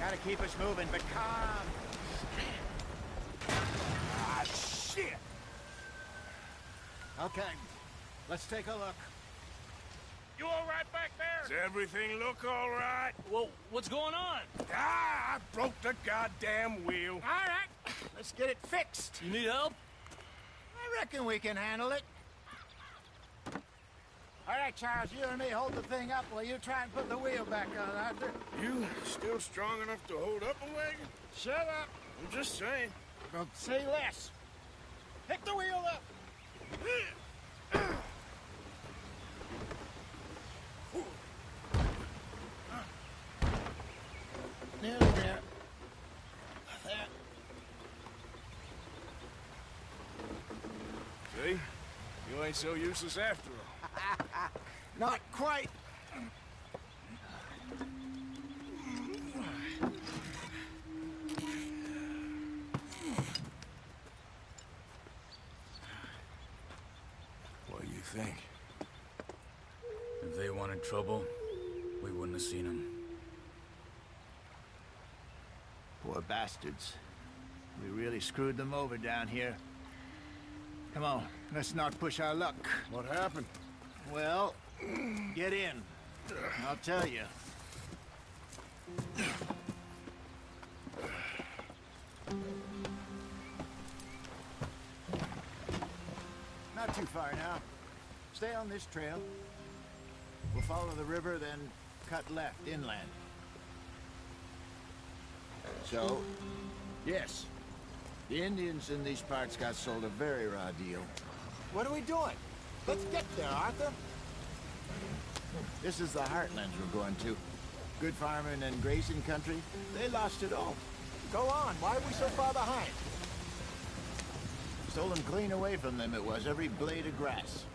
Gotta keep us moving, but calm. Ah, shit! Okay, let's take a look. You all right back there? Does everything look all right? Well, what's going on? Ah, I broke the goddamn wheel. All right, let's get it fixed. You need help? I reckon we can handle it. All right, Charles, you and me hold the thing up while you try and put the wheel back on, Arthur. You still strong enough to hold up a wagon? Shut up. I'm just saying. Don't say less. Pick the wheel up. Nearly there. There. See? You ain't so useless after all. Not quite. What do you think? If they wanted trouble, we wouldn't have seen them. Poor bastards. We really screwed them over down here. Come on, let's not push our luck. What happened? Well, get in. I'll tell you. Not too far now. Stay on this trail. We'll follow the river, then cut left inland. So, yes, the Indians in these parts got sold a very raw deal. What are we doing? Let's get there, Arthur. This is the heartlands we're going to. Good farming and grazing country. They lost it all. Go on, why are we so far behind? Stolen clean away from them it was, every blade of grass.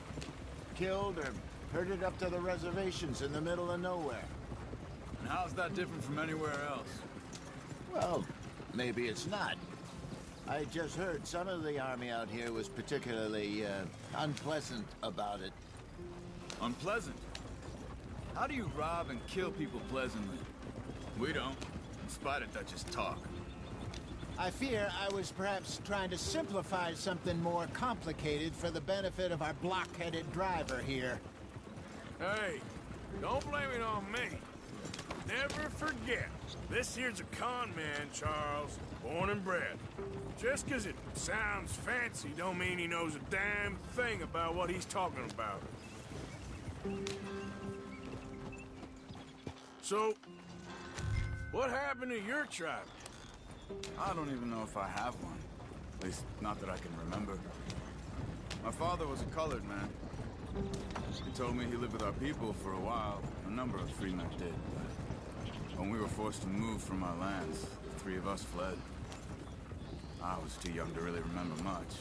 Killed or herded up to the reservations in the middle of nowhere. And how's that different from anywhere else? Well, maybe it's not. I just heard some of the army out here was particularly, unpleasant about it. Unpleasant? How do you rob and kill people pleasantly? We don't, in spite of Dutch's talk. I fear I was perhaps trying to simplify something more complicated for the benefit of our block-headed driver here. Hey, don't blame it on me. Never forget, this here's a con man, Charles, born and bred. Just 'cause it sounds fancy don't mean he knows a damn thing about what he's talking about. So, what happened to your tribe? I don't even know if I have one. At least, not that I can remember. My father was a colored man. He told me he lived with our people for a while. A number of freemen did, but when we were forced to move from our lands, the three of us fled. I was too young to really remember much.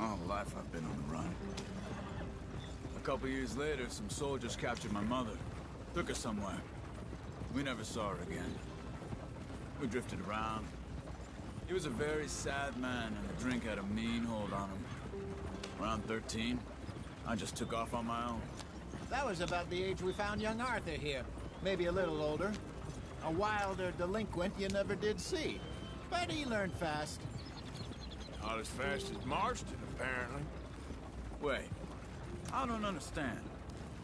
All life I've been on the run. A couple years later, some soldiers captured my mother. Took her somewhere. We never saw her again. We drifted around. He was a very sad man, and the drink had a mean hold on him. Around 13, I just took off on my own. That was about the age we found young Arthur here. Maybe a little older. A wilder delinquent you never did see. But he learned fast. Not as fast as Marston, apparently. Wait, I don't understand.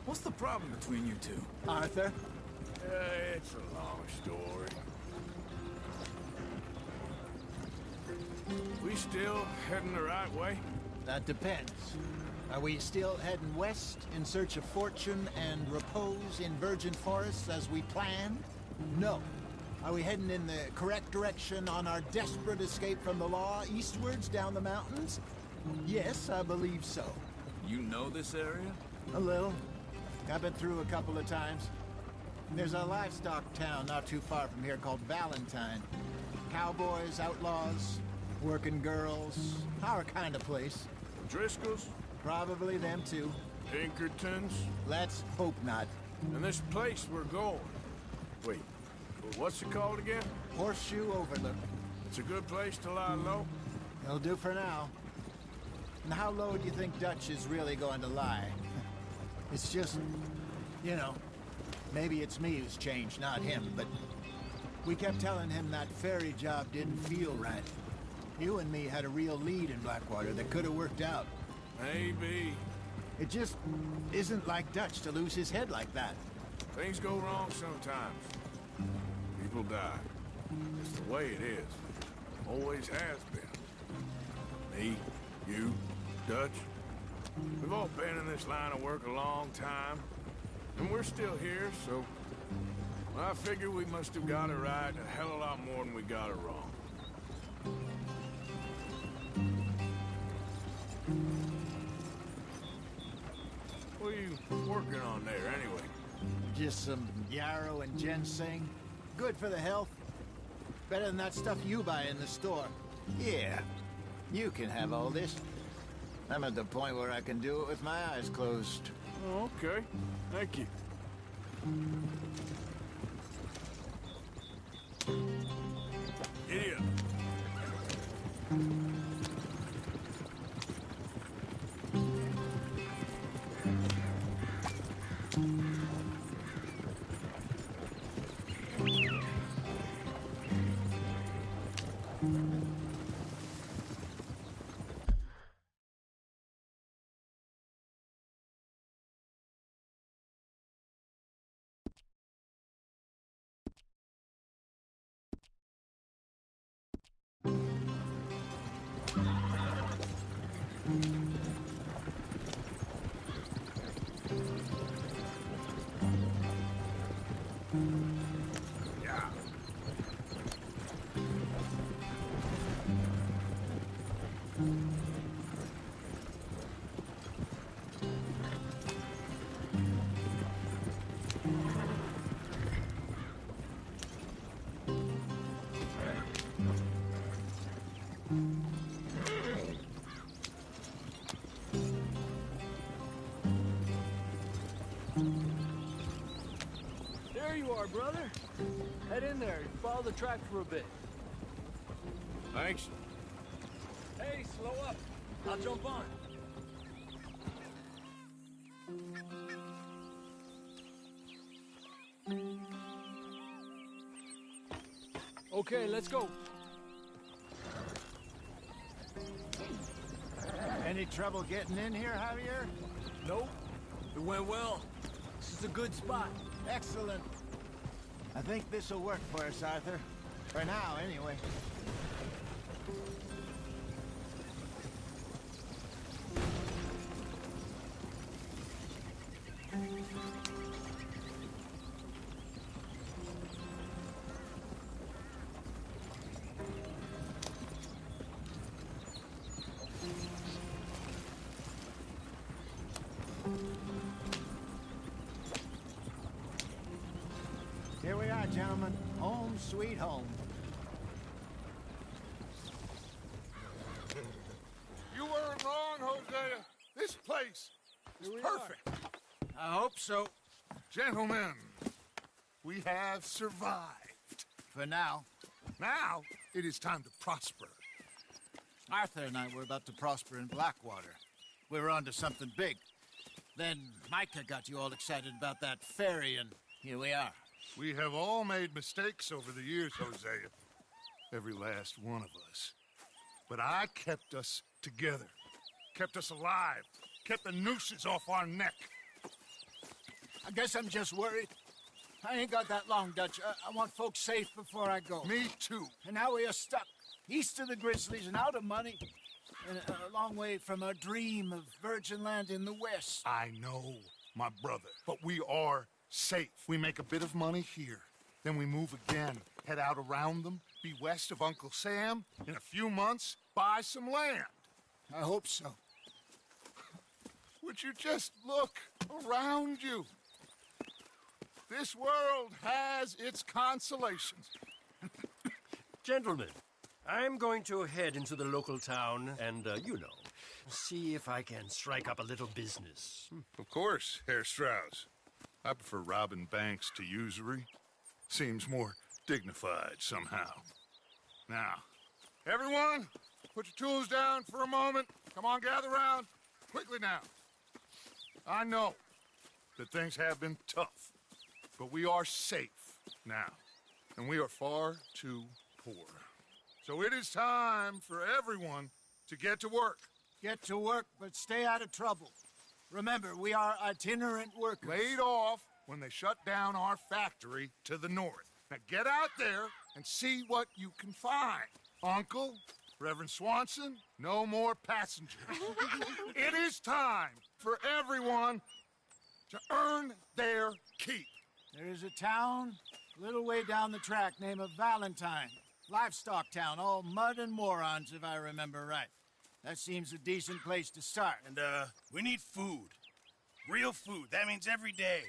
What's the problem between you two? Arthur? It's a long story. We still heading the right way? That depends. Are we still heading west in search of fortune and repose in virgin forests as we planned? No. Are we heading in the correct direction on our desperate escape from the law eastwards down the mountains? Yes, I believe so. You know this area? A little. I've been through a couple of times. There's a livestock town not too far from here called Valentine. Cowboys, outlaws, working girls, our kind of place. Driscoll's? Probably them too. Pinkertons? Let's hope not. And this place we're going. Wait, what's it called again? Horseshoe Overlook. It's a good place to lie low? It'll do for now. And how low do you think Dutch is really going to lie? It's just, you know, maybe it's me who's changed, not him, but We kept telling him that ferry job didn't feel right. You and me had a real lead in Blackwater that could have worked out. Maybe. It just isn't like Dutch to lose his head like that. Things go wrong sometimes. People die. It's the way it is. Always has been. Me, you, Dutch. We've all been in this line of work a long time. And we're still here, so... I figure we must have got it right a hell of a lot more than we got it wrong. What are you working on there, anyway? Just some yarrow and ginseng. Good for the health. Better than that stuff you buy in the store. Yeah, you can have all this. I'm at the point where I can do it with my eyes closed. Oh, okay. Thank you. Giddy up. Yeah. There you are, brother. Head in there and follow the track for a bit. Thanks. Hey, slow up. I'll jump on. Okay, let's go. Any trouble getting in here, Javier? Nope. It went well. This is a good spot. Excellent. I think this'll work for us, Arthur. For now, anyway. Here we are, gentlemen. Home sweet home. You weren't wrong, Hosea. This place is perfect. I hope so. Gentlemen, we have survived. For now. Now, it is time to prosper. Arthur and I were about to prosper in Blackwater. We were on to something big. Then Micah got you all excited about that ferry, and here we are. We have all made mistakes over the years, Hosea. Every last one of us. But I kept us together. Kept us alive. Kept the nooses off our neck. I guess I'm just worried. I ain't got that long, Dutch. I want folks safe before I go. Me too. And now we are stuck, east of the Grizzlies and out of money. And a long way from our dream of virgin land in the west. I know, my brother. But we are safe. We make a bit of money here. Then we move again, head out around them, be west of Uncle Sam. In a few months, buy some land. I hope so. Would you just look around you? This world has its consolations. Gentlemen, I'm going to head into the local town and, see if I can strike up a little business. Of course, Herr Strauss. I prefer robbing banks to usury. Seems more dignified somehow. Now, everyone, put your tools down for a moment. Come on, gather round. Quickly now. I know that things have been tough, but we are safe now. and we are far too poor. So it is time for everyone to get to work. Get to work, but stay out of trouble. Remember, we are itinerant workers. Laid off when they shut down our factory to the north. Now get out there and see what you can find. Uncle, Reverend Swanson, no more passengers. It is time for everyone to earn their keep. There is a town a little way down the track named Valentine. Livestock town, all mud and morons, if I remember right. That seems a decent place to start. And, we need food. Real food. That means every day.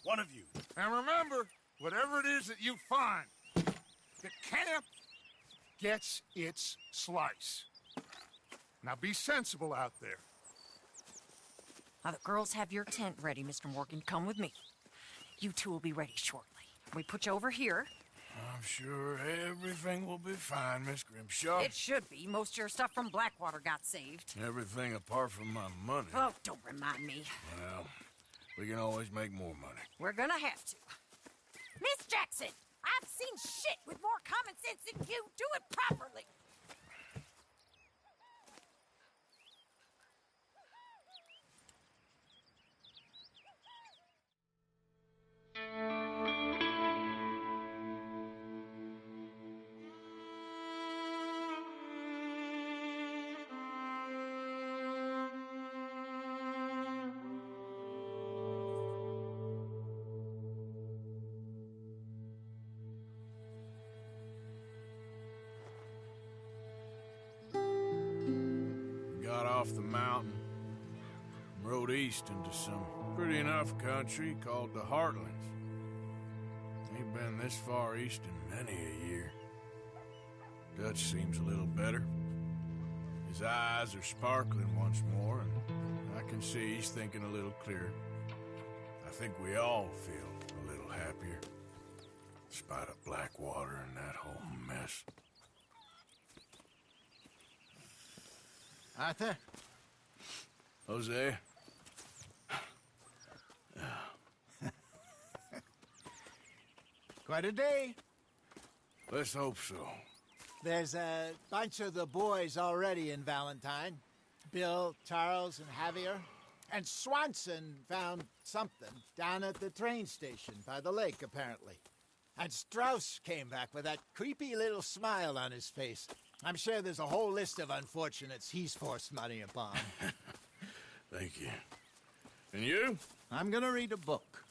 One of you. And remember, whatever it is that you find, the camp gets its slice. Now be sensible out there. Now, the girls have your tent ready, Mr. Morgan. Come with me. You two will be ready shortly. We put you over here. I'm sure everything will be fine, Miss Grimshaw. It should be. Most of your stuff from Blackwater got saved. Everything apart from my money. Oh, don't remind me. Well, we can always make more money. We're gonna have to. Miss Jackson, I've seen shit with more common sense than you. Do it properly. Got off the mountain and rode east into some pretty enough country called the Heartlands. Ain't been this far east in many a year. Dutch seems a little better. His eyes are sparkling once more, and I can see he's thinking a little clearer. I think we all feel a little happier, in spite of Blackwater and that whole mess. Arthur? Jose? Quite a day. Let's hope so. There's a bunch of the boys already in Valentine. Bill, Charles, and Javier. And Swanson found something down at the train station by the lake, apparently. And Strauss came back with that creepy little smile on his face. I'm sure there's a whole list of unfortunates he's forced money upon. Thank you. And you? I'm gonna read a book.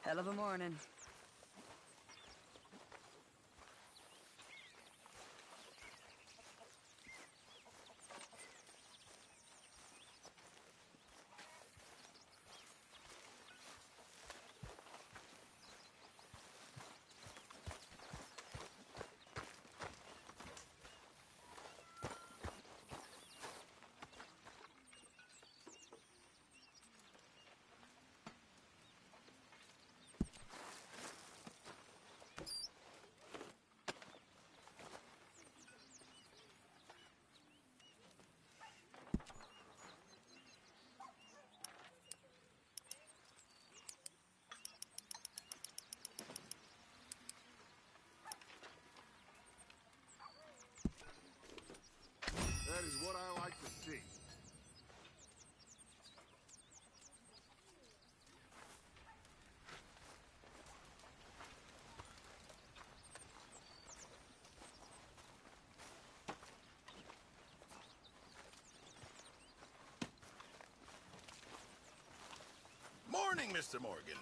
Hell of a morning. Mr. Morgan.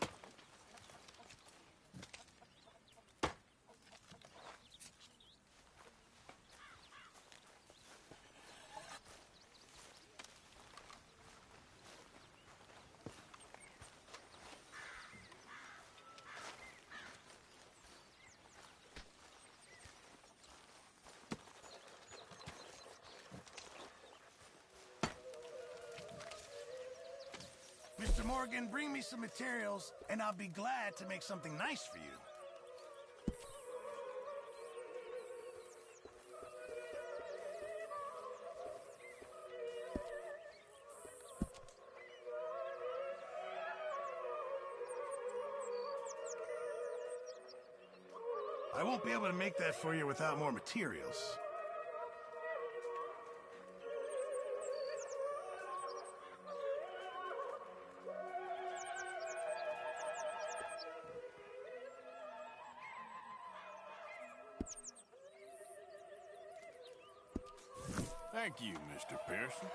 Mr. Morgan, bring me some materials, and I'll be glad to make something nice for you. I won't be able to make that for you without more materials. Thank you, Mr. Pearson.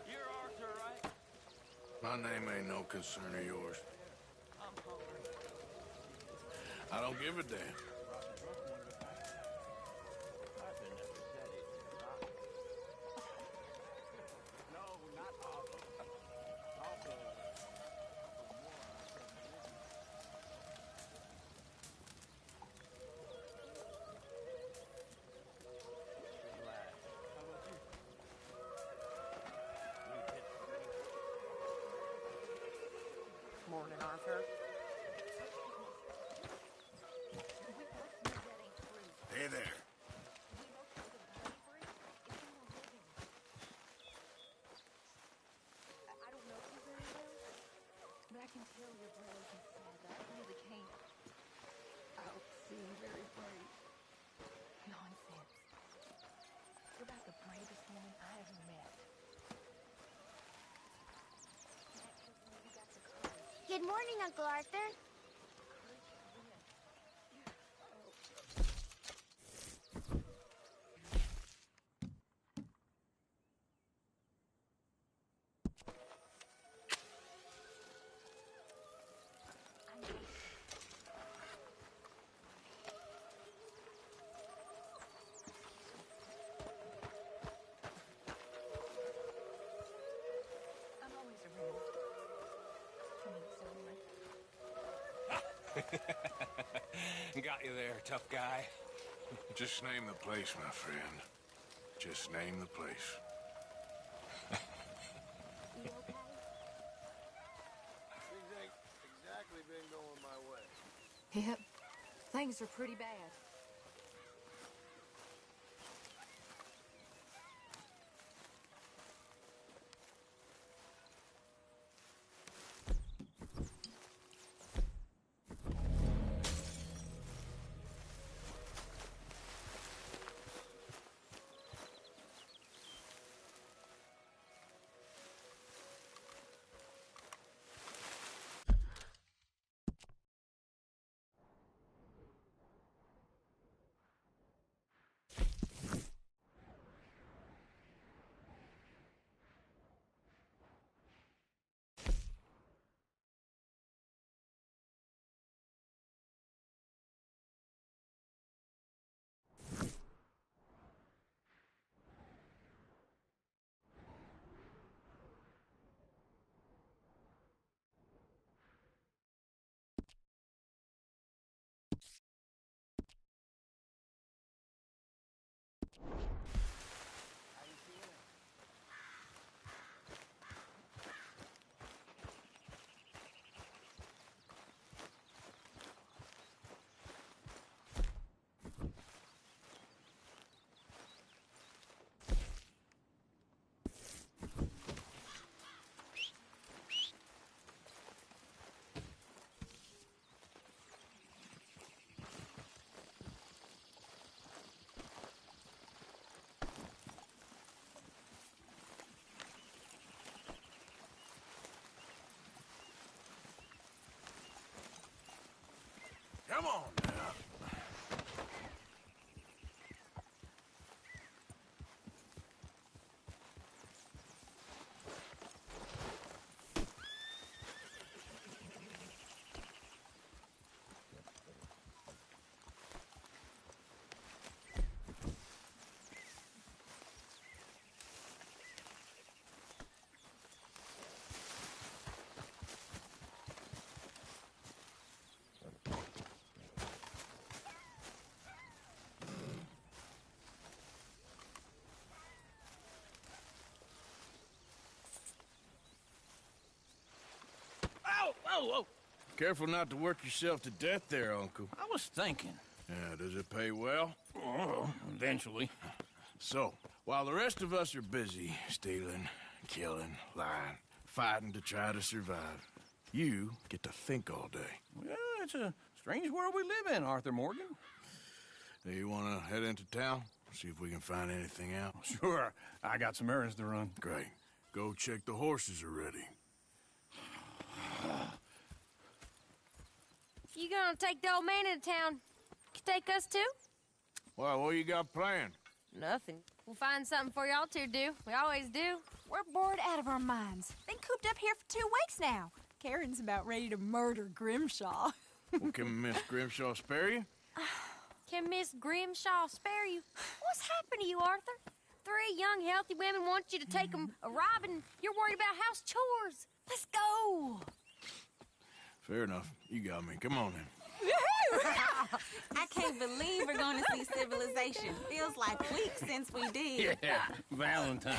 You're Arthur, right? My name ain't no concern of yours. I don't give a damn. Morning, Arthur. Hey there. I don't know you very well, but I can tell you're brave and sad. I really can't. I don't seem very brave. Nonsense. You're about the bravest woman I ever met. Good morning, Uncle Arthur. I'm always around. If you need someone. Got you there, tough guy. Just name the place, my friend. Just name the place. You okay? Things ain't exactly been going my way. Yep. Things are pretty bad. Come on now. Whoa! Careful not to work yourself to death there, Uncle. I was thinking. Yeah, does it pay well? Oh, eventually. So, while the rest of us are busy stealing, killing, lying, fighting to try to survive, you get to think all day. Well, it's a strange world we live in, Arthur Morgan. Do you want to head into town? See if we can find anything out? Sure. I got some errands to run. Great. Go check the horses are ready. You gonna take the old man into town? Can take us too? Well, what you got planned? Nothing. We'll find something for y'all two to do. We always do. We're bored out of our minds. Been cooped up here for 2 weeks now. Karen's about ready to murder Grimshaw. Well, can Miss Grimshaw spare you? Can Miss Grimshaw spare you? What's happened to you, Arthur? 3 young, healthy women want you to take them a robbing. You're worried about house chores. Let's go. Fair enough. You got me. Come on then. I can't believe we're going to see civilization. Feels like weeks since we did. Yeah, Valentine.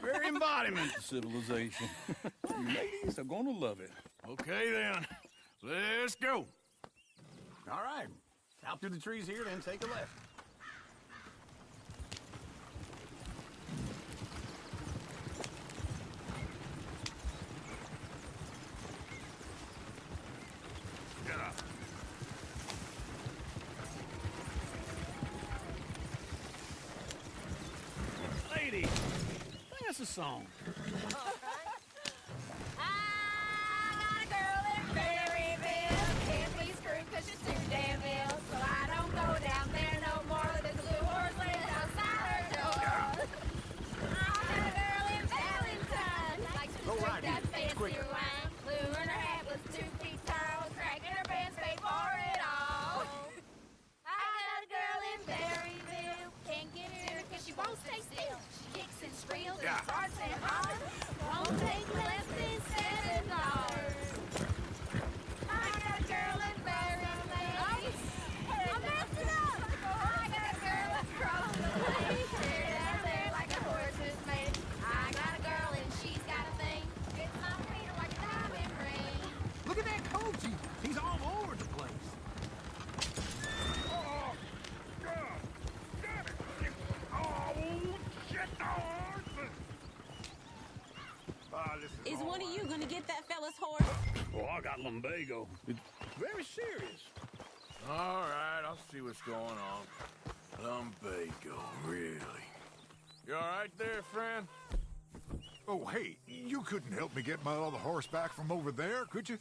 Very embodiment of civilization. You ladies are going to love it. Okay, then. Let's go. All right. Out through the trees here, then take a left. Lady, sing us a song. I got a girl in Berryville. Can't be screwed 'cause she's too damn ill. So I don't go down there no more. There's a blue horse laying outside her door. I got a girl in Valentine. Likes to drink that fancy wine. Blue and her hat was 2 feet tall. Cracking her pants paid for it all. I got a girl in Berryville. Can't get her 'cause she won't stay still. She kicks and squeals and starts and hollers. Won't take less than $7. I got a girl in Berryville. I messed it up. I got a girl across the way. Stared down there like a horse is made. I got a girl and she's got a thing. It's my feet like a diamond ring. Look at that coach. He's all over the place. Oh, God! Damn it! Oh, shit! Is one of you going to get that fella's horse? Oh, I got lumbago. It's very serious. All right, I'll see what's going on. Lumbago, really? You all right there, friend? Oh, hey, you couldn't help me get my other horse back from over there, could you?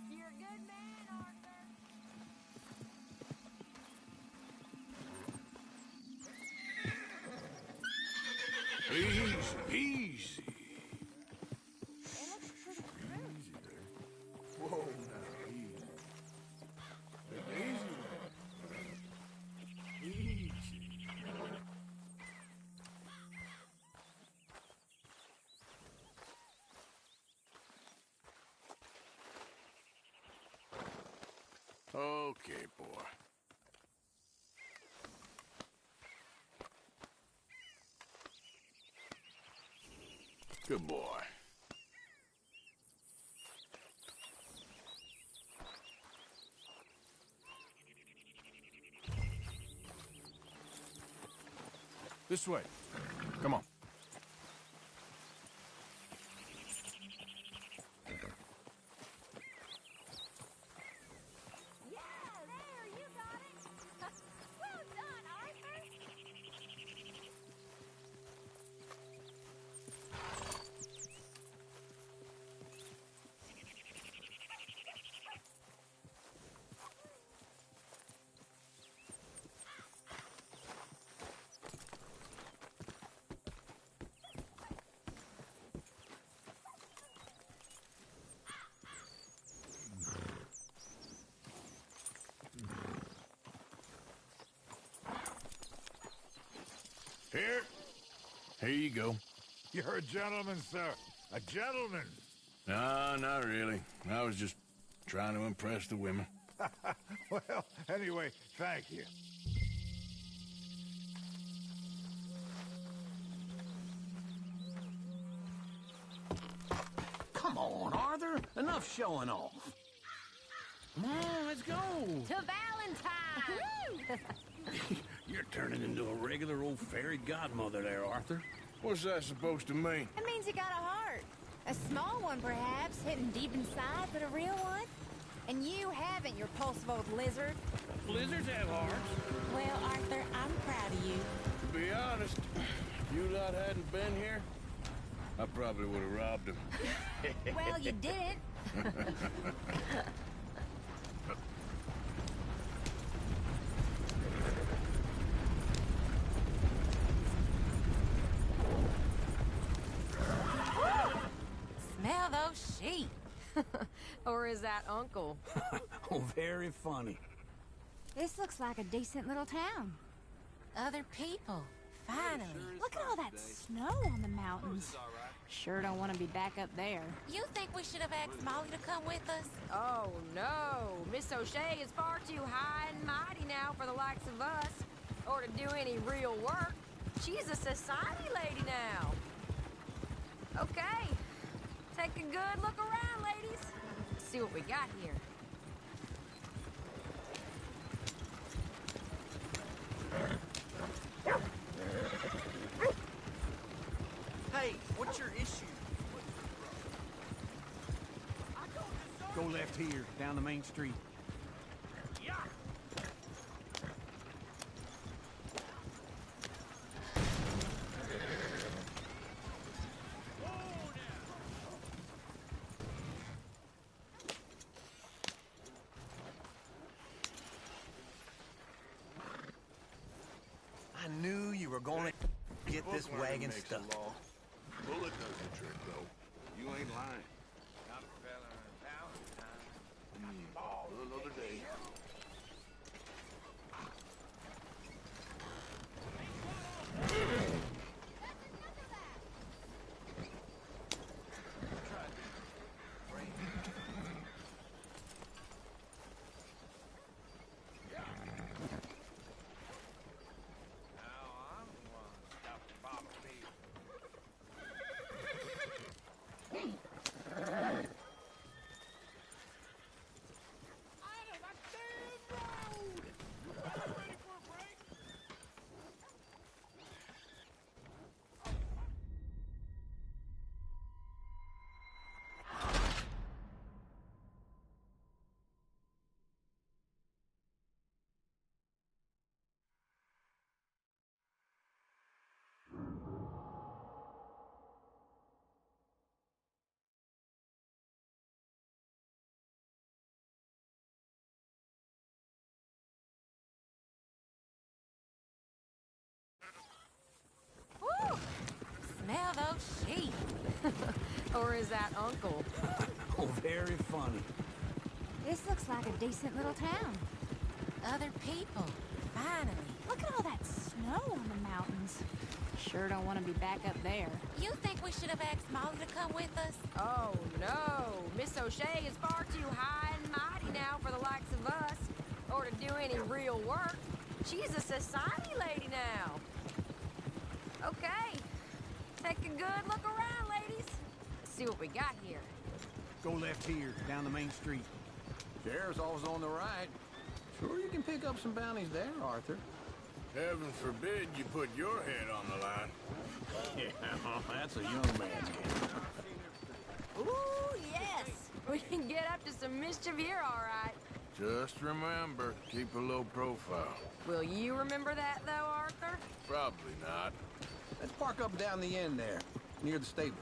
You're a good man, Arthur. Easy, easy. Easy there. Whoa, now, easy. Easy. Easy. Okay, boy. Good boy. This way. Come on. Here you go. You're a gentleman, sir. A gentleman. No, not really. I was just trying to impress the women. Well, anyway, thank you. Come on, Arthur. Enough showing off. Come on, let's go. To Valentine! You're turning into a regular old fairy godmother there, Arthur. What's that supposed to mean? It means you got a heart. A small one, perhaps, hidden deep inside, but a real one. And you haven't, you repulsive old lizard. Lizards have hearts. Well, Arthur, I'm proud of you. To be honest, if you lot hadn't been here, I probably would have robbed him. Well, you didn't. Smell those sheep. Or is that Uncle? Oh, very funny. This looks like a decent little town. Other people. Finally. Look at all that snow on the mountains. Sure don't want to be back up there. You think we should have asked Molly to come with us? Oh, no. Miss O'Shea is far too high and mighty now for the likes of us. Or to do any real work. She's a society lady now. Okay. Take a good look around, ladies. See what we got here. Hey, what's your issue? Go left here, down the main street. I knew you were going to get this wagon stuck. Bullet does the trick, though. You ain't lying. Not a fella in Valentine. Another day. Woo! Smell those sheep. Or is that Uncle? Oh, very funny. This looks like a decent little town. Other people. Finally. Look at all that snow on the mountains. Sure don't want to be back up there. You think we should have asked Molly to come with us? Oh, no. Miss O'Shea is far too high and mighty now for the likes of us. Or to do any real work. She's a society lady now. Okay. Take a good look around, ladies. See what we got here. Go left here, down the main street. Sheriff's always on the right. Sure you can pick up some bounties there, Arthur. Heaven forbid you put your head on the line. Yeah, that's a young man's game. Ooh, yes. We can get up to some mischief here, all right. Just remember, keep a low profile. Will you remember that, though, Arthur? Probably not. Let's park up down the end there, near the stables.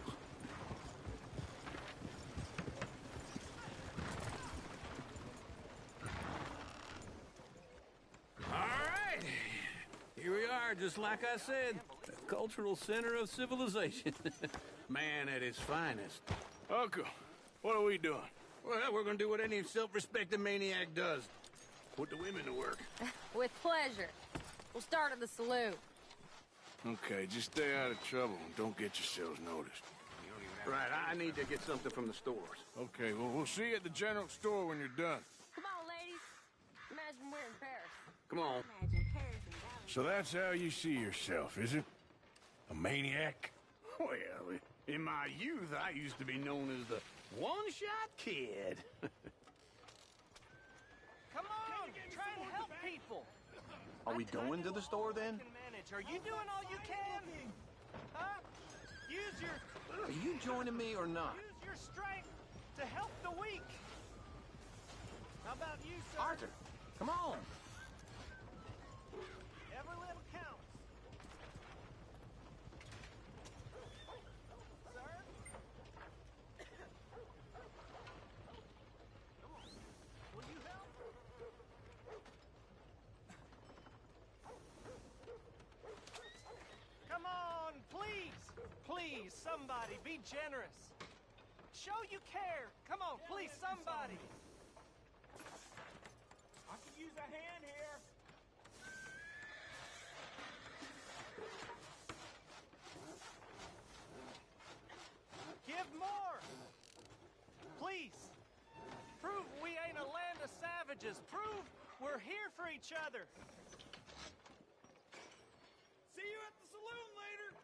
All right. Here we are, just like I said. The cultural center of civilization. Man at his finest. Uncle, what are we doing? Well, we're gonna do what any self-respecting maniac does. Put the women to work. With pleasure. We'll start at the saloon. Okay, just stay out of trouble and don't get yourselves noticed. Right, I need to get something from the stores. Okay, well, we'll see you at the general store when you're done. Come on, ladies. Imagine we're in Paris. Come on. Imagine Paris and Dallas. So that's how you see yourself, is it? A maniac? Well, in my youth, I used to be known as the one-shot kid. Come on, try and help people. Are we going to the store then? Are you doing all you can? Huh? Use your... Are you joining me or not? Use your strength to help the weak. How about you, sir? Arthur, come on. Every little counts. Sir? Will you help? Come on, please. Please, somebody, be generous. Show you care. Come on, please, somebody. I could use a hand here. Give more. Please. Prove we ain't a land of savages. Prove we're here for each other. See you at the saloon later.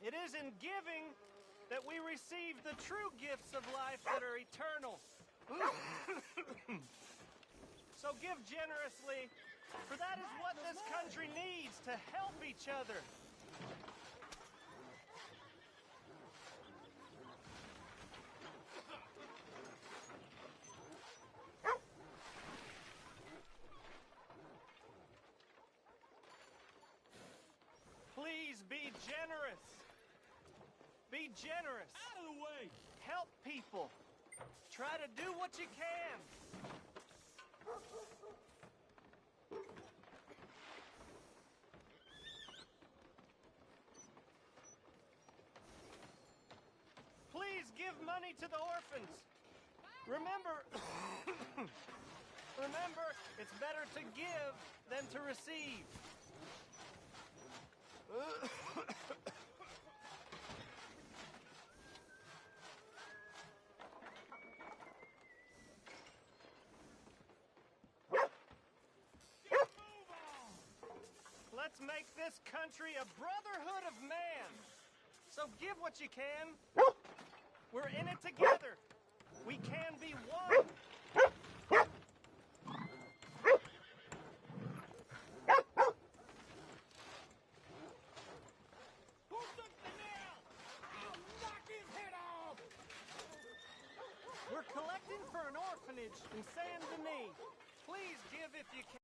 It is in giving that we receive the true gifts of life that are eternal. So give generously, for that is what this country needs, to help each other. Please be generous. Be generous. Out of the way. Help people. Try to do what you can. Please give money to the orphans. Remember, remember, it's better to give than to receive. Let's make this country a brotherhood of man. So give what you can. We're in it together. We can be one. We're collecting for an orphanage in Saint Denis. Please give if you can.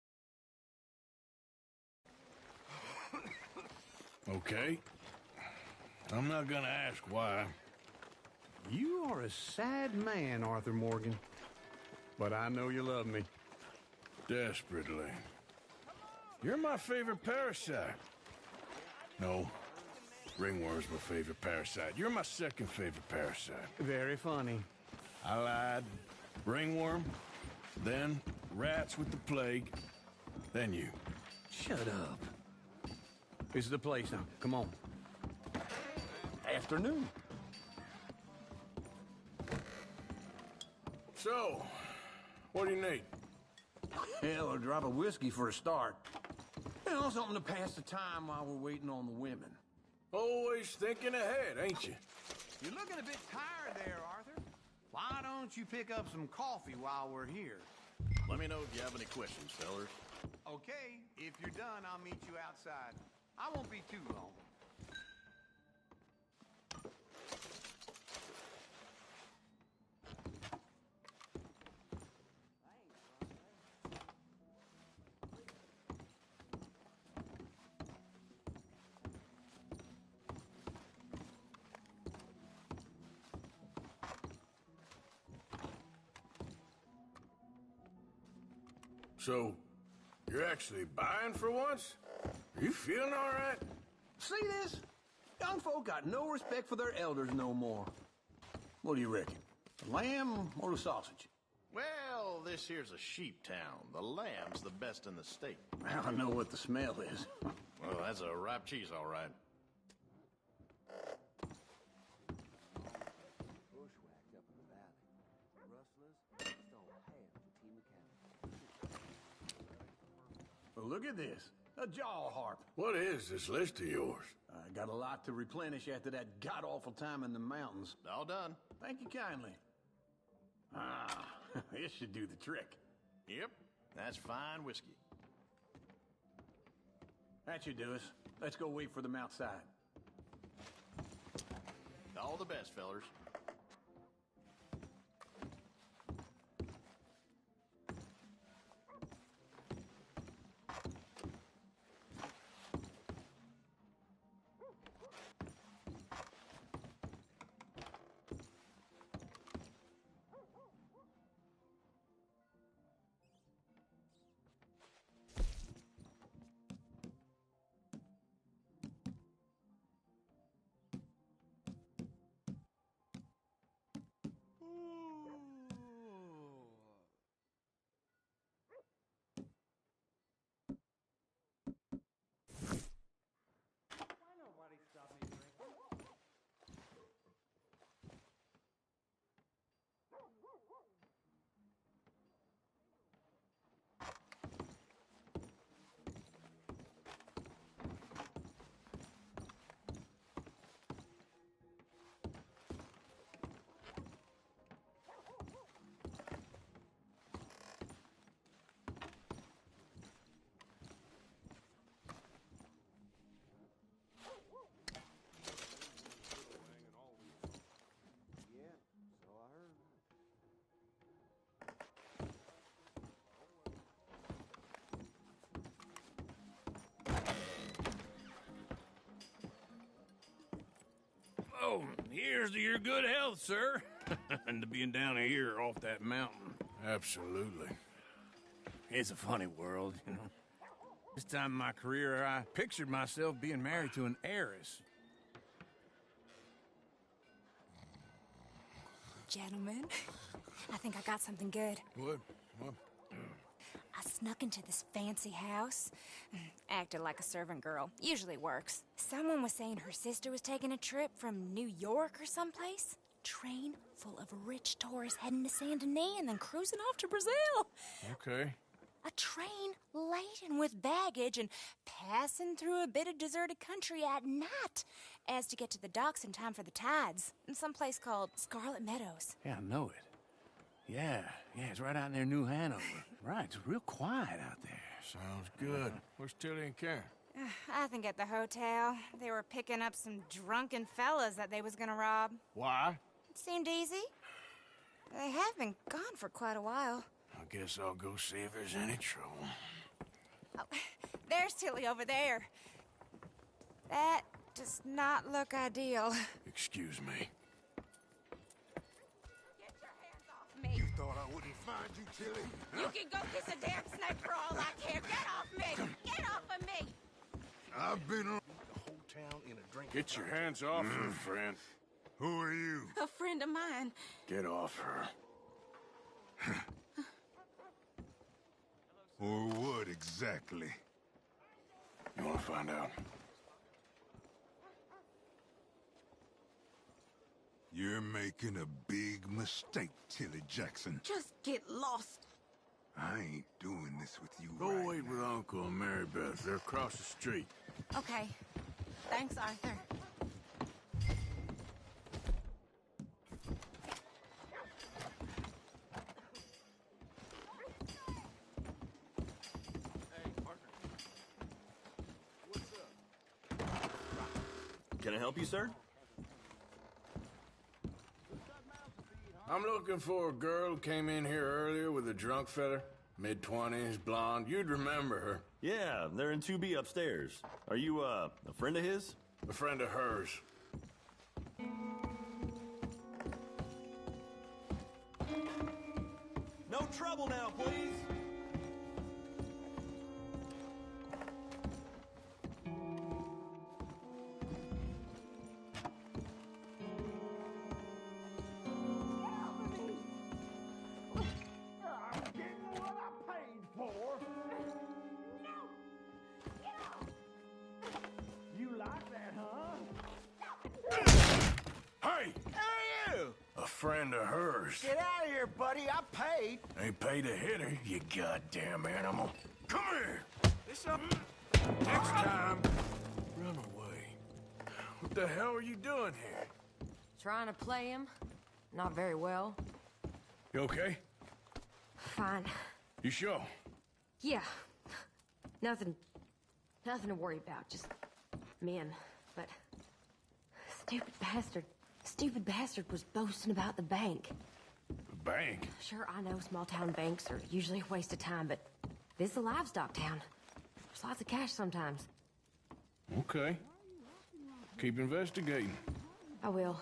Okay. I'm not gonna ask why. You are a sad man, Arthur Morgan. But I know you love me. Desperately. You're my favorite parasite. No. Ringworm's my favorite parasite. You're my second favorite parasite. Very funny. I lied. Ringworm, then rats with the plague, then you. Shut up. This is the place now. Come on. Afternoon. So, what do you need? Hell, a drop of whiskey for a start. You know, something to pass the time while we're waiting on the women. Always thinking ahead, ain't you? You're looking a bit tired there, Arthur. Why don't you pick up some coffee while we're here? Let me know if you have any questions, fellers. Okay, if you're done, I'll meet you outside. I won't be too long. So, you're actually buying for once? Are you feeling all right? See this? Young folk got no respect for their elders no more. What do you reckon? The lamb or the sausage? Well, this here's a sheep town. The lamb's the best in the state. I know what the smell is. Well, that's a ripe cheese, all right. Bushwhacked up in the valley. Rustlers stole half Fatima County. Well, look at this. A jaw harp. What is this list of yours? I got a lot to replenish after that god-awful time in the mountains. All done. Thank you kindly. Ah, this should do the trick. Yep, that's fine whiskey. That should do us. Let's go wait for them outside. All the best, fellers. Oh, here's to your good health, sir. And to being down here off that mountain. Absolutely. It's a funny world, you know. This time in my career, I pictured myself being married to an heiress. Gentlemen, I think I got something good. What? I snuck into this fancy house, acted like a servant girl. Usually works. Someone was saying her sister was taking a trip from New York or someplace. Train full of rich tourists heading to Saint Denis and then cruising off to Brazil. Okay. A train laden with baggage and passing through a bit of deserted country at night as to get to the docks in time for the tides in some place called Scarlet Meadows. Yeah, I know it. Yeah, it's right out near New Hanover. Right, it's real quiet out there. Sounds good. Where's Tilly and Karen? I think at the hotel. They were picking up some drunken fellas that they was gonna rob. Why? It seemed easy. They have been gone for quite a while. I guess I'll go see if there's any trouble. Oh, there's Tilly over there. That does not look ideal. Excuse me. Me. You thought I wouldn't find you, Tilly? You can go kiss a damn snake for all I care. Get off me! Get off of me! I've been on The whole town in a drink. Get your hands off her, friend. Who are you? A friend of mine. Get off her. Or what exactly? You want to find out? You're making a big mistake, Tilly Jackson. Just get lost. I ain't doing this with you Go right wait with Uncle and Mary Beth. They're across the street. Okay. Thanks, Arthur. Can I help you, sir? I'm looking for a girl who came in here earlier with a drunk fella. Mid-20s, blonde. You'd remember her. Yeah, they're in 2B upstairs. Are you, a friend of his? A friend of hers. No trouble now, please. Friend of hers. Get out of here, buddy. I paid. Ain't paid to hit her, you goddamn animal. Come here. This up. Next time, run away. What the hell are you doing here? Trying to play him. Not very well. You okay? Fine. You sure? Yeah. Nothing to worry about. Just men. But Stupid bastard was boasting about the bank. The bank? Sure, I know small-town banks are usually a waste of time, but this is a livestock town. There's lots of cash sometimes. Okay. Keep investigating. I will.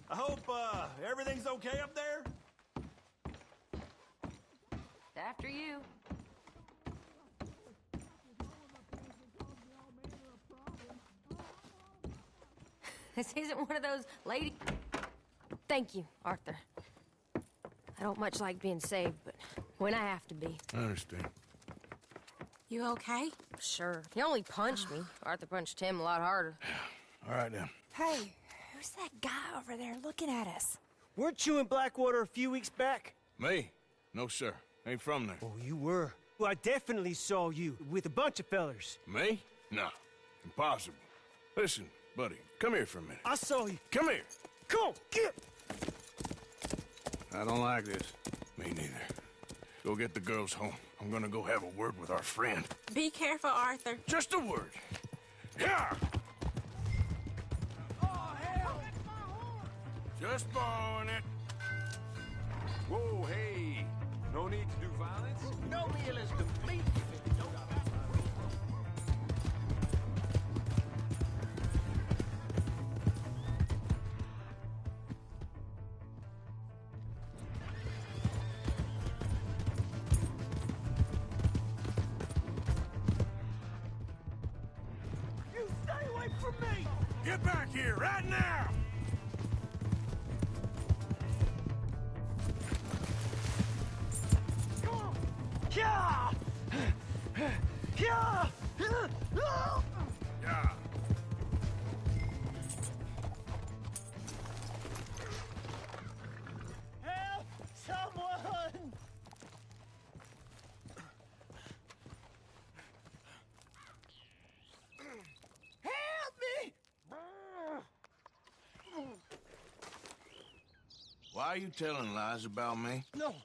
I hope, everything's okay up there? After you. This isn't one of those lady... Thank you, Arthur. I don't much like being saved, but when I have to be. I understand. You okay? Sure. He only punched me. Arthur punched him a lot harder. All right, then. Hey, who's that guy over there looking at us? Weren't you in Blackwater a few weeks back? Me? No, sir. Ain't from there. Oh, you were. Well, I definitely saw you with a bunch of fellers. Me? No. Impossible. Listen, buddy, come here for a minute. I saw you. Come here. Come on, get! I don't like this. Me neither. Go get the girls home. I'm gonna go have a word with our friend. Be careful, Arthur. Just a word. Yeah! Oh, hell! Just borrowing it. Whoa, hey. No need to do violence. No meal is complete. You stay away from me! Get back here right now! Yeah! Yeah! Yeah. Help! Someone! Help me! Why are you telling lies about me? No.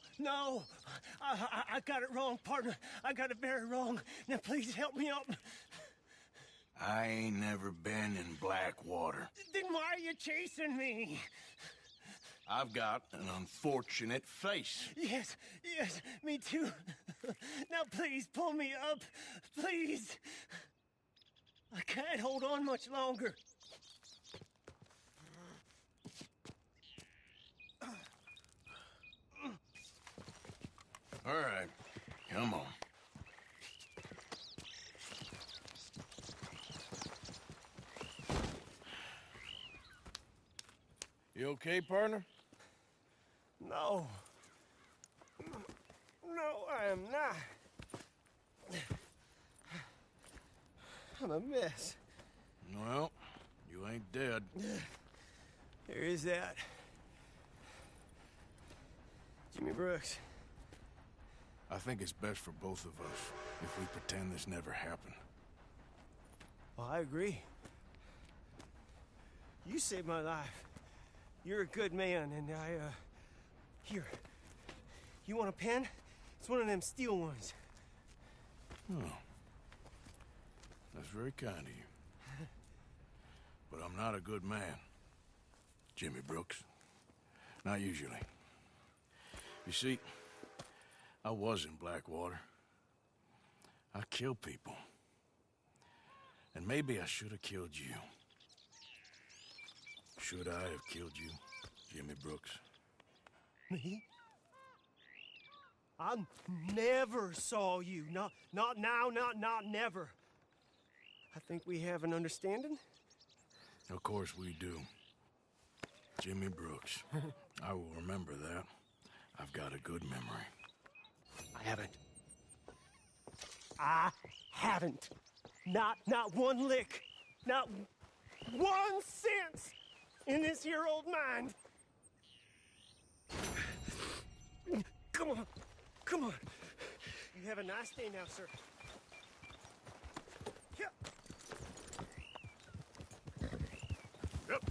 I got it wrong, partner. I got it very wrong. Now, please help me up. I ain't never been in Blackwater. Then why are you chasing me? I've got an unfortunate face. Yes, yes, me too. Now please pull me up, please. I can't hold on much longer. All right, come on. You okay, partner? No. No, I am not. I'm a mess. Well, you ain't dead. There is that. Jimmy Brooks. I think it's best for both of us if we pretend this never happened. Well, I agree. You saved my life. You're a good man, and here. You want a pen? It's one of them steel ones. Oh. That's very kind of you. But I'm not a good man, Jimmy Brooks. Not usually. You see, I was in Blackwater. I killed people. And maybe I should have killed you. Should I have killed you, Jimmy Brooks? Me? I never saw you. Not now, not never. I think we have an understanding. Of course we do. Jimmy Brooks. I will remember that. I've got a good memory. I haven't. Not one lick. Not 1 cent in this here old mind. Come on. Come on. You have a nice day now, sir. Yep. Yep.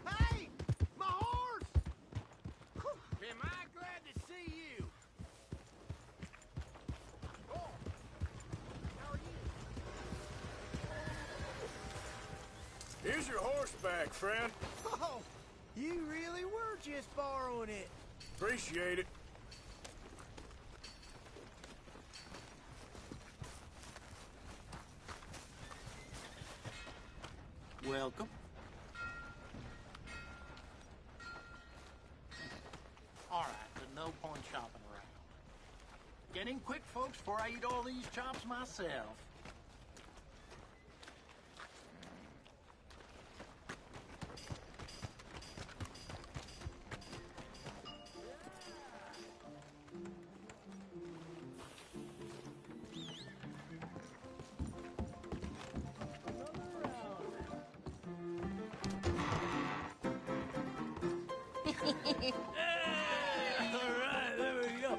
Hey! My horse! Am I glad to see you? Oh, how are you? Here's your horseback, friend. Oh, you really were just borrowing it. Appreciate it. Welcome. All right, but no point shopping around. Get in quick, folks, before I eat all these chops myself. All right, there we go.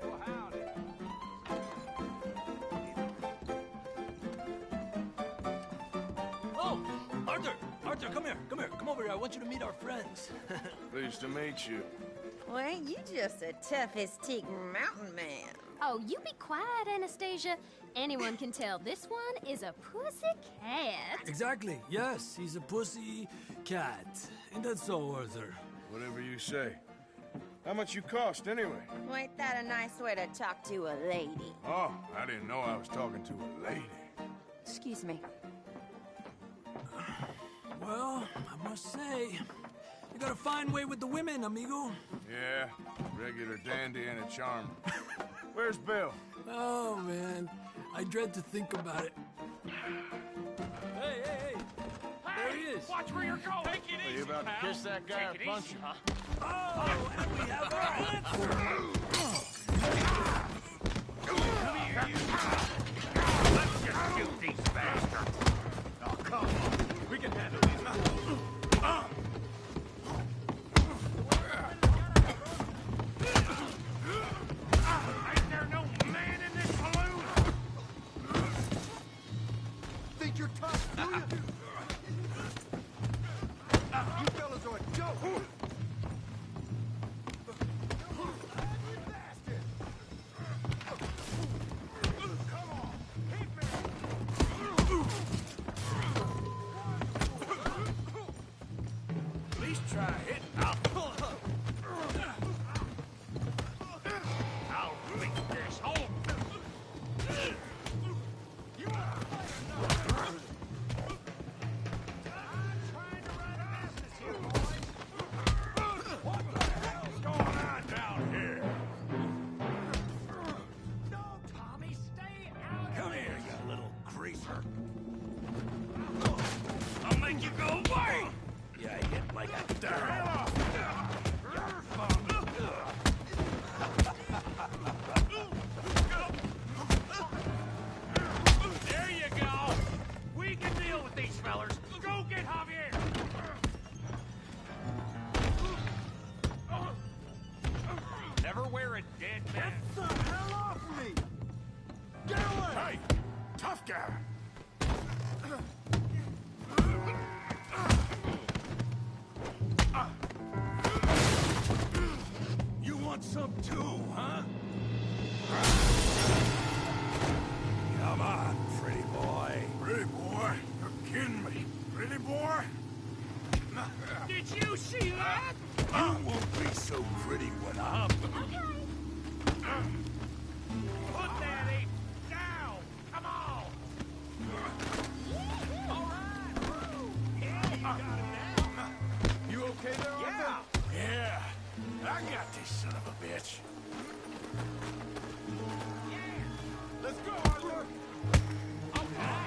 Well, howdy. Oh, Arthur! Arthur, come here. Come here. Come over here. I want you to meet our friends. Pleased to meet you. Well, ain't you just the toughest teak mountain man? Oh, you be quiet, Anastasia. Anyone can tell this one is a pussy cat. Exactly. Yes, he's a pussy cat. Ain't that so, Arthur? Whatever you say. How much you cost, anyway? Well, ain't that a nice way to talk to a lady? Oh, I didn't know I was talking to a lady. Excuse me. Well, I must say, you got a fine way with the women, amigo. Yeah, regular dandy and a charm. Where's Bill? Oh, man. I dread to think about it. Hey! There he is. Watch where you're going. Take it Are easy, you about to pal. kiss that guy or Take it punch easy, him? huh? Oh, and we have our answer. Come here, you. Let's just shoot these bastards. Oh, come on. We can handle these. Ain't there no think you're tough, do you? You fellas are a joke. At least try hitting. I'll beat this home. What the hell's going on down here? No, Tommy, stay out. Come here, you little greaser. I'll make you go away. Yeah, hit like a dime. There you go. We can deal with these fellers. Go get Javier. Never wear a dead man. Get the hell off of me! Get away! Hey, tough guy. You want some too, huh? Come on, pretty boy. Pretty boy? You're kidding me. Pretty boy? Did you see that? You won't be so pretty when I'm... Put that ape down! Come on! All right! Yeah, you got him now. You okay there, Arthur? Yeah. I got this son of a bitch. Let's go, Arthur! Okay.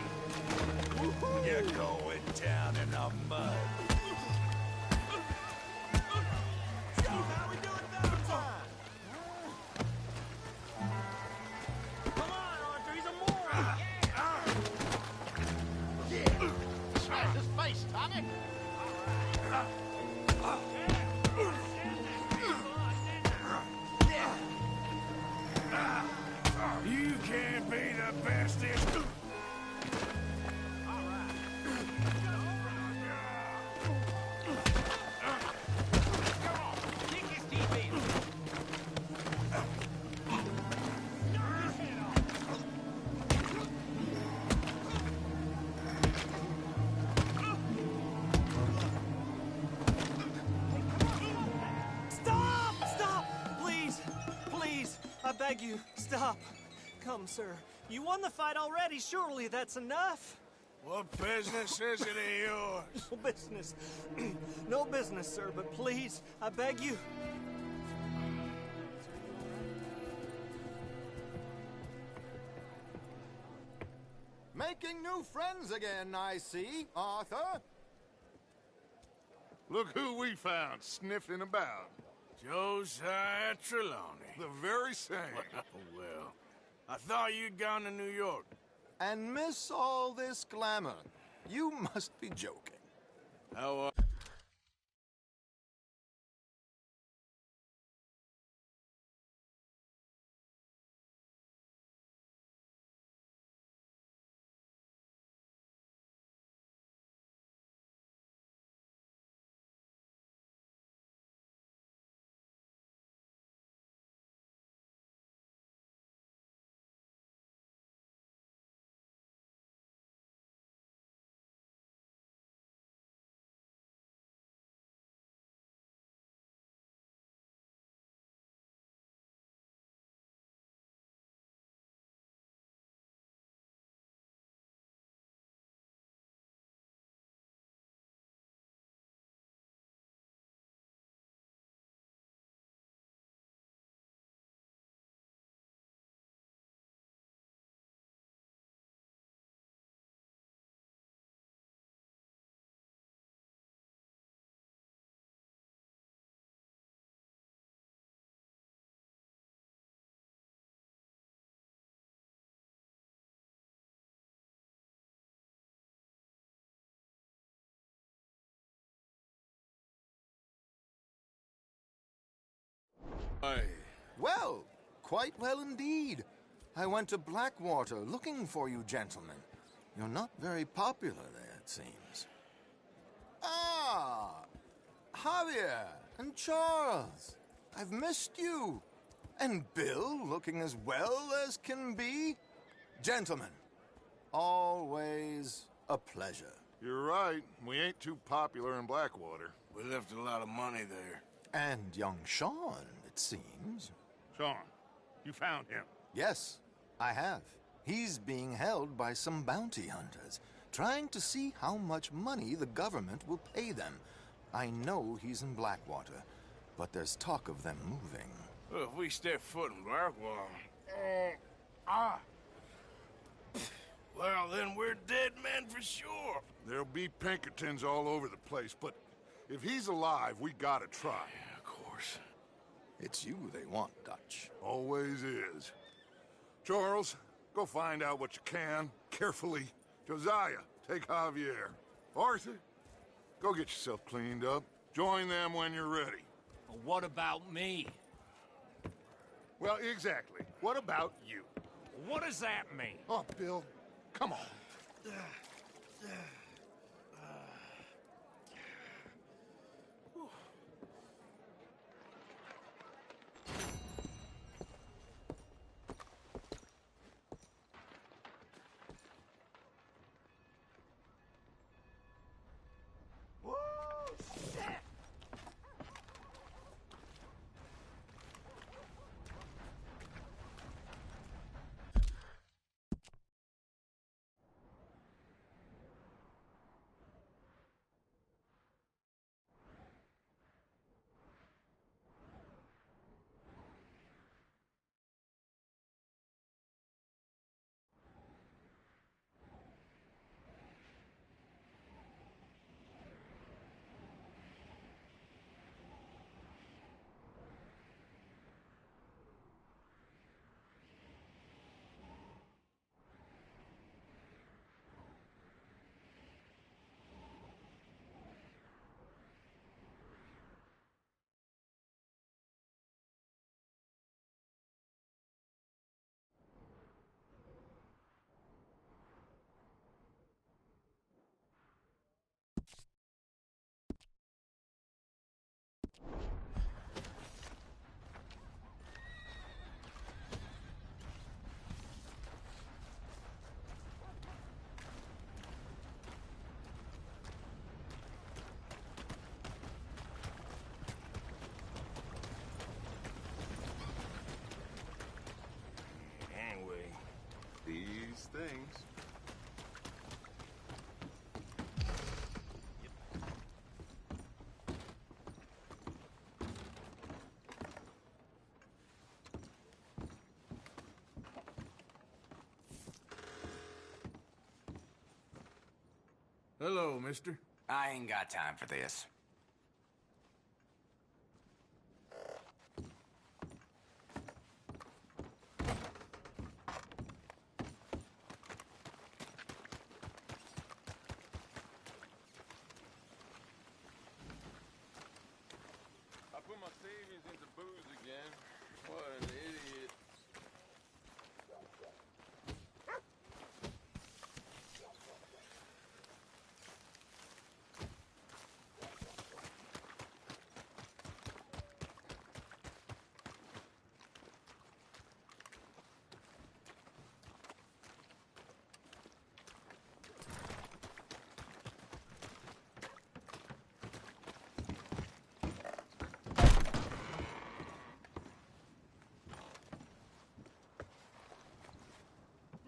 You're going down in the mud. How we doing Valentine? Come on, Arthur, he's a moron! Yeah. Smash his face, Tommy. You can't be the bestest. Stop! Stop! Please! Please! I beg you, stop. Come, sir. You won the fight already. Surely that's enough. What business is it of yours? No business. No business, sir, but please, I beg you. Making new friends again, I see, Arthur. Look who we found sniffing about. Josiah Trelawney. The very same. Well, I thought you'd gone to New York. And miss all this glamour. You must be joking. How Well, quite well indeed. I went to Blackwater looking for you gentlemen. You're not very popular there, it seems. Ah! Javier and Charles. I've missed you. And Bill looking as well as can be. Gentlemen, always a pleasure. You're right. We ain't too popular in Blackwater. We left a lot of money there. And young Sean, it seems. Sean, you found him? Yes, I have. He's being held by some bounty hunters, trying to see how much money the government will pay them. I know he's in Blackwater, but there's talk of them moving. Well, if we step foot in Blackwater... Well, then we're dead men for sure. There'll be Pinkertons all over the place, but if he's alive, we gotta try. Yeah, of course. It's you they want, Dutch. Always is. Charles, go find out what you can, carefully. Josiah, take Javier. Arthur, go get yourself cleaned up. Join them when you're ready. But what about me? Well, exactly. What about you? What does that mean? Oh, Bill, come on. These things. Hello, mister. I ain't got time for this. I put my savings into booze again. What an idiot.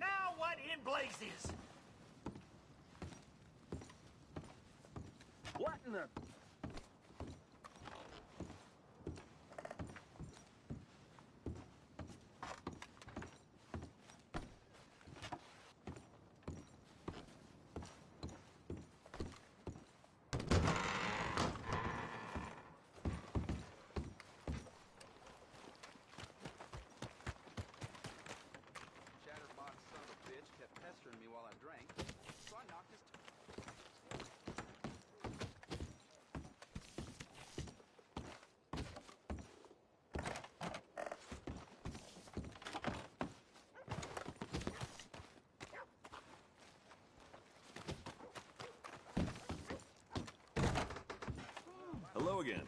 Now what in blazes? What in the... Chatterbox son of a bitch kept pestering me while I drank, so I knocked his... again.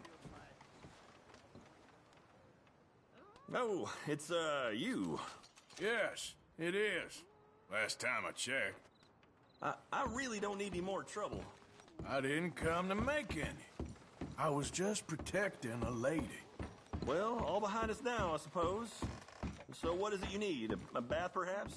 Oh, it's, you. Yes, it is. Last time I checked. I really don't need any more trouble. I didn't come to make any. I was just protecting a lady. Well, all behind us now, I suppose. So what is it you need? A bath, perhaps?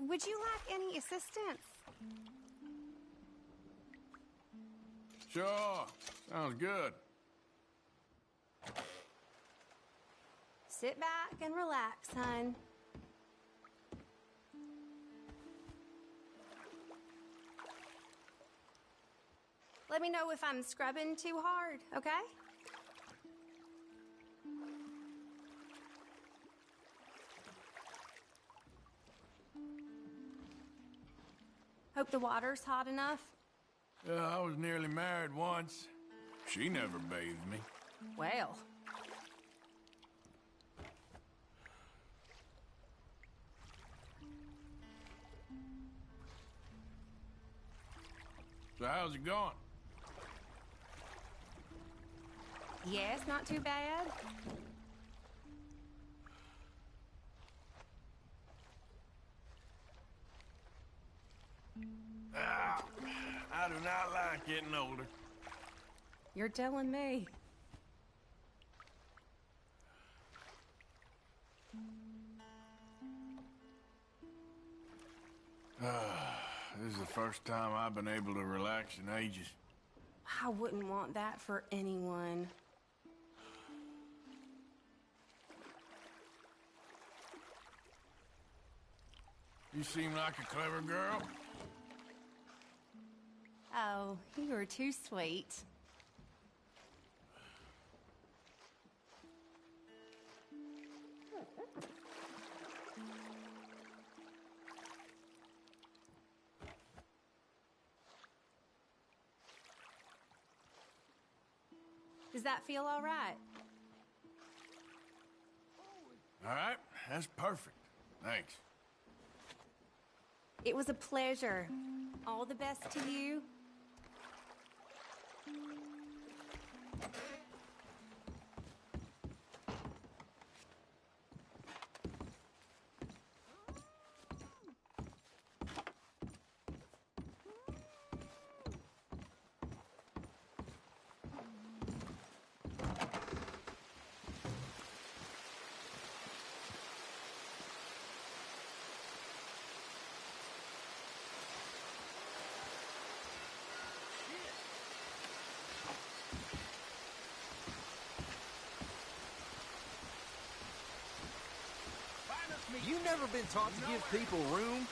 Would you like any assistance? Sure. Sounds good. Sit back and relax, hon. Let me know if I'm scrubbing too hard, okay? Hope the water's hot enough. I was nearly married once. She never bathed me. Well. So how's it going? Yes, not too bad. I do not like getting older. You're telling me. This is the first time I've been able to relax in ages. I wouldn't want that for anyone. You seem like a clever girl. Oh, you were too sweet. Does that feel all right? All right, that's perfect. Thanks. It was a pleasure. All the best to you. You never been taught to give people room?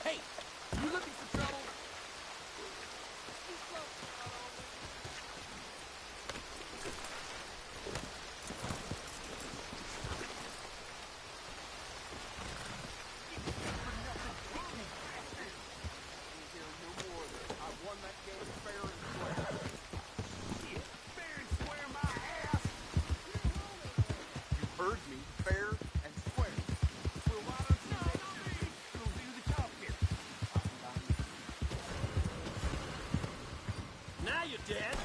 Hey, you looking for trouble? Now you're dead.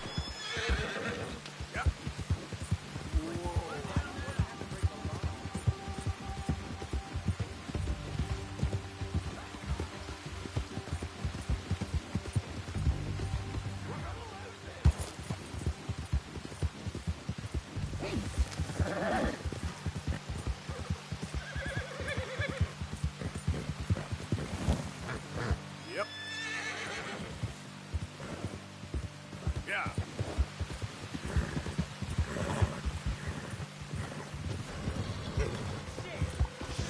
Yep. Yeah.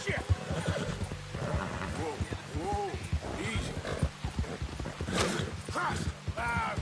Shit! Whoa, whoa, easy. Ha! Ah!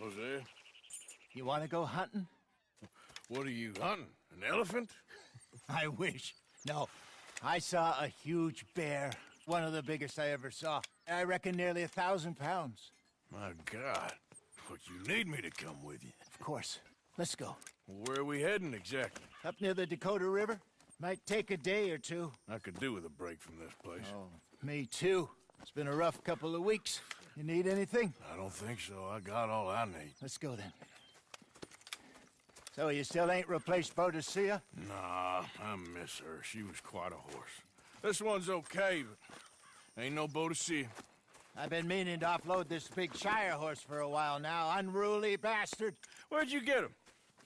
Hosea? You want to go hunting? What are you hunting? An elephant? I wish. No, I saw a huge bear. One of the biggest I ever saw. I reckon nearly 1,000 pounds. My God. But you need me to come with you. Of course. Let's go. Where are we heading exactly? Up near the Dakota River. Might take a day or two. I could do with a break from this place. Oh, me too. It's been a rough couple of weeks. You need anything? I don't think so. I got all I need. Let's go then. So you still ain't replaced Boadicea? Nah, I miss her. She was quite a horse. This one's okay, but ain't no Boadicea. I've been meaning to offload this big Shire horse for a while now. Unruly bastard. Where'd you get him?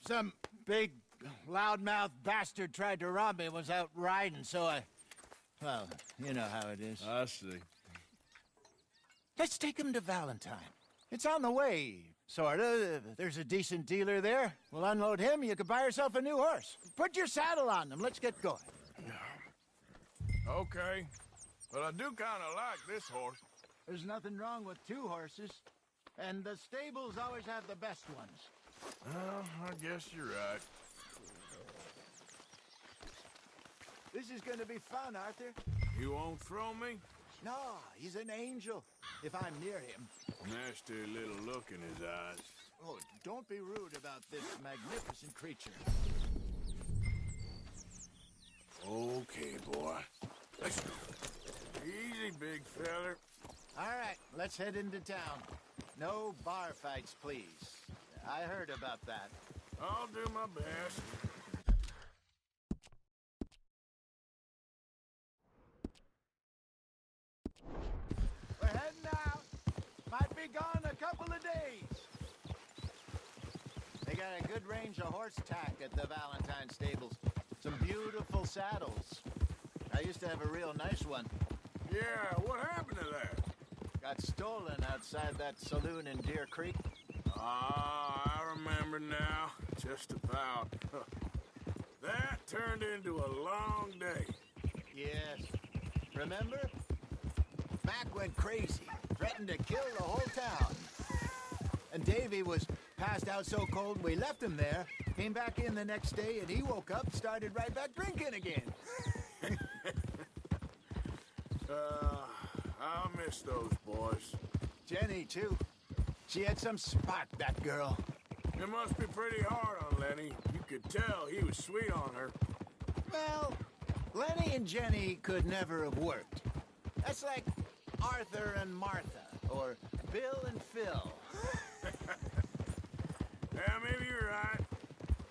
Some big, loudmouth bastard tried to rob me, was out riding, so I... Well, you know how it is. I see. Let's take him to Valentine. It's on the way, sorta. There's a decent dealer there. We'll unload him, you can buy yourself a new horse. Put your saddle on them, let's get going. Okay, but I do kind of like this horse. There's nothing wrong with two horses, and the stables always have the best ones. Well, I guess you're right. This is gonna be fun, Arthur. You won't throw me? No, he's an angel, if I'm near him. Nasty little look in his eyes. Oh, don't be rude about this magnificent creature. Okay, boy. Let's go. Easy, big feller. All right, let's head into town. No bar fights, please. I heard about that. I'll do my best. We're heading out. Might be gone a couple of days. They got a good range of horse tack at the Valentine stables. Some beautiful saddles. I used to have a real nice one. Yeah, what happened to that? Got stolen outside that saloon in Deer Creek. Ah, I remember now. Just about. That turned into a long day. Yes. Remember? Mac went crazy, threatened to kill the whole town. And Davy was passed out so cold we left him there, came back in the next day, and he woke up, started right back drinking again. I'll miss those boys. Jenny, too. She had some spot, that girl. It must be pretty hard on Lenny. You could tell he was sweet on her. Well, Lenny and Jenny could never have worked. That's like Arthur and Martha, or Bill and Phil. Yeah, maybe you're right.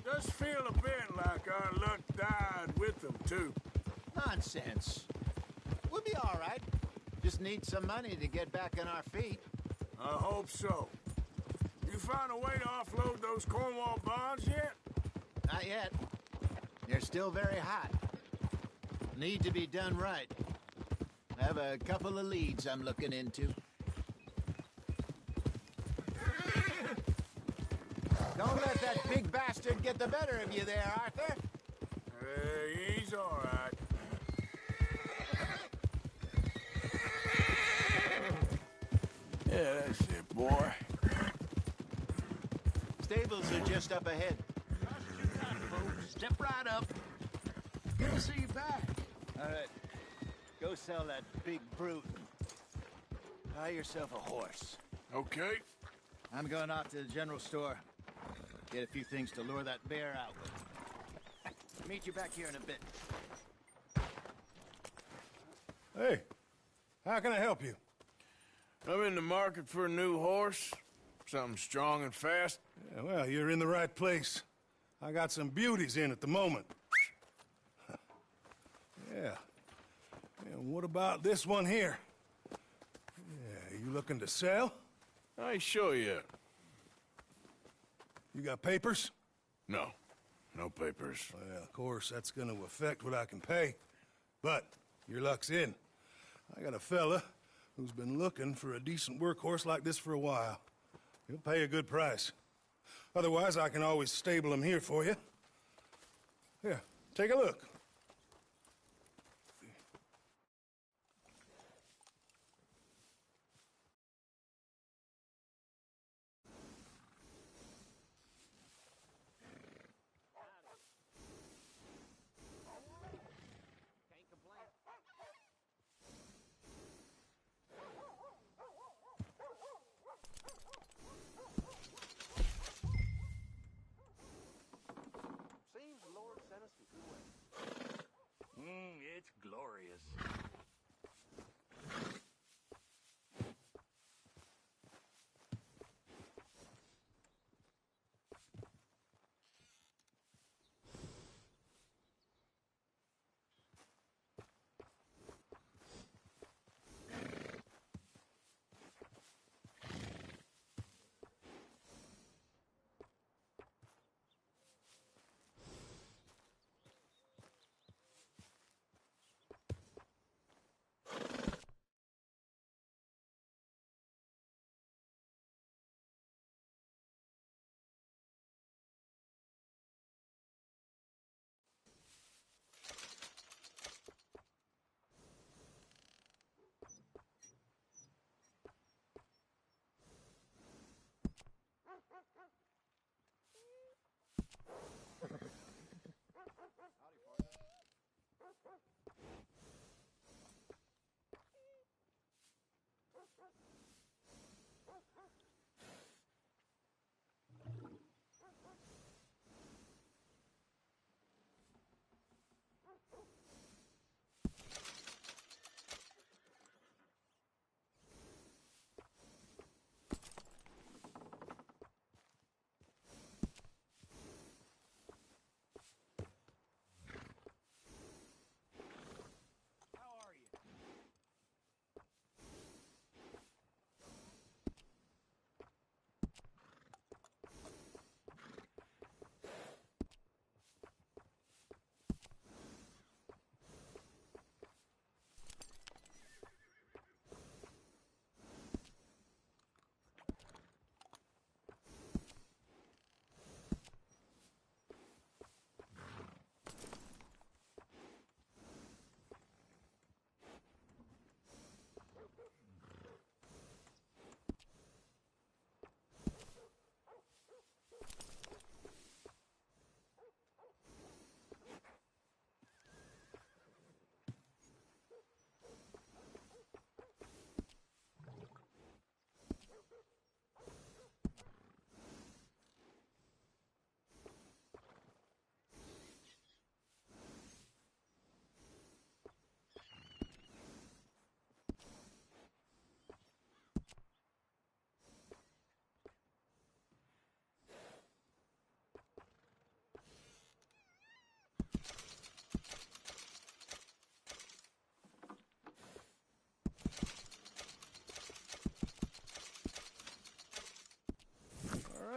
Does feel a bit like our luck died with them, too. Nonsense. We'll be all right. Just need some money to get back on our feet. I hope so. You find a way to offload those Cornwall bonds yet? Not yet. They're still very hot. Need to be done right. I have a couple of leads I'm looking into. Don't let that big bastard get the better of you there, Arthur. He's all right. Yeah, that's it, boy. Stables are just up ahead. Step right up. Good to see you back. All right. Go sell that big brute. Buy yourself a horse. Okay. I'm going off to the general store. Get a few things to lure that bear out with. Meet you back here in a bit. Hey, how can I help you? I'm in the market for a new horse. Something strong and fast. Yeah, well, you're in the right place. I got some beauties in at the moment. Yeah. And what about this one here? Yeah, you looking to sell? I ain't sure yet. You got papers? No. No papers. Well, of course, that's gonna affect what I can pay. But your luck's in. I got a fella who's been looking for a decent workhorse like this for a while. He'll pay a good price. Otherwise, I can always stable him here for you. Here, take a look.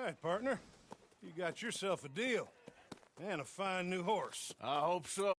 All right, partner. You got yourself a deal. And a fine new horse. I hope so.